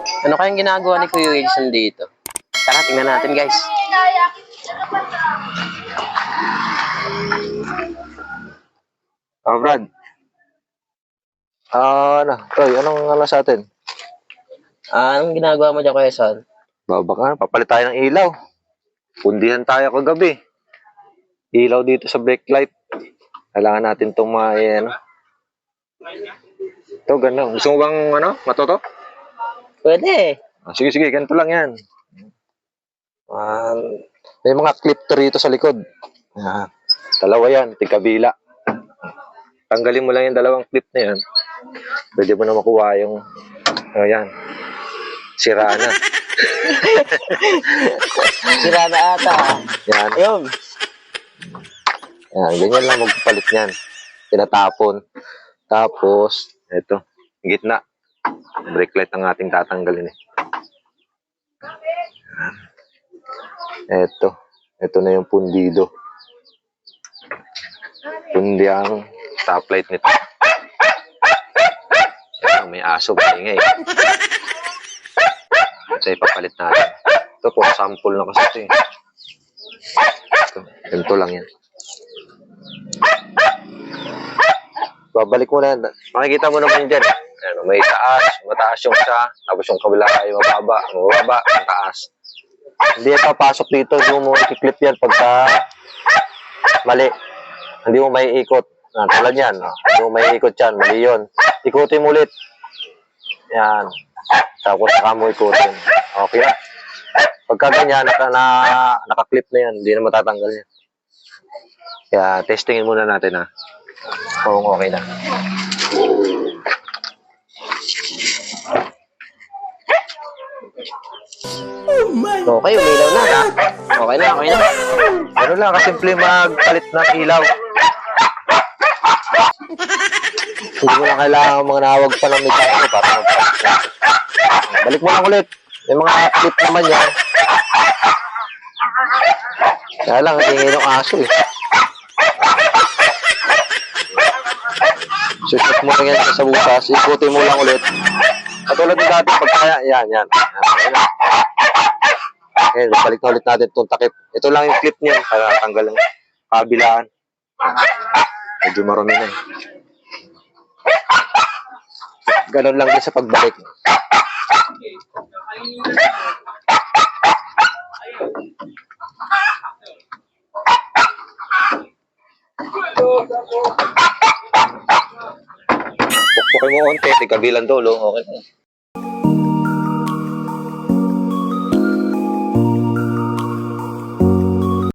Ano kayang ginagawa ni Kuya Wilson dito? Tara, tingnan natin guys. Brad. Troy, anong sa atin? Anong ginagawa mo dyan, Kuya Son? Baka papalit tayo ng ilaw. Pundihan tayo kagabi. Ilaw dito sa brake light. Kailangan natin itong Ito, ganda. Gusto mo bang, matoto? Pwede. Sige, ganito lang yan. May mga clip to rito sa likod. Dalawa yan, tigkabila. Tanggalin mo lang yung dalawang clip na yan. Pwede mo na makuha yung, ayan, sira na. Sira na ata. Yan. Ayun. Yan, ganyan lang magpapalit niyan. Tinatapon. Tapos, eto, gitna. Brake light ang ating tatanggalin eh. Ito na yung pundido. Pundi ang top light nito. May aso, maingay. Ito ipapalit natin. Ito po, sample na kasi ito eh. Ganito lang yan. Babalik mo na yan. Makikita mo naman dyan. May taas, mataas yung isa, tapos yung kabila ay mababa, ang taas. Hindi yan papasok dito, hindi mo i-clip yan pagka mali. Hindi mo may ikot. Tulad yan, hindi mo may ikot yan, mali yun. Ikutin mo ulit. Yan. Tapos saka mo ikutin. Okay na. Pagka ganyan, naka-clip na yan, hindi na matatanggal yan. Kaya testingin muna natin kung okay na. Okay, umilaw na. Okay na. Ano lang, kasimple magpalit ng ilaw. Hindi mo na kailangan mga nawag pa ng mekaniko para magpalit na. Balik mo lang ulit. May mga clip naman yan. Kaya lang, hindi ng aso eh. Susot mo lang yan sa butas. Ikutin mo lang ulit. Katulad ng dati, pagkaya, yan. Okay, balik na ulit natin itong takip. Ito lang yung clip niya para tanggal ang kabilaan. Medyo marami na eh. Ganon lang din sa pagbalik. Pukpukin mo onte, kabilang dulo, okay na.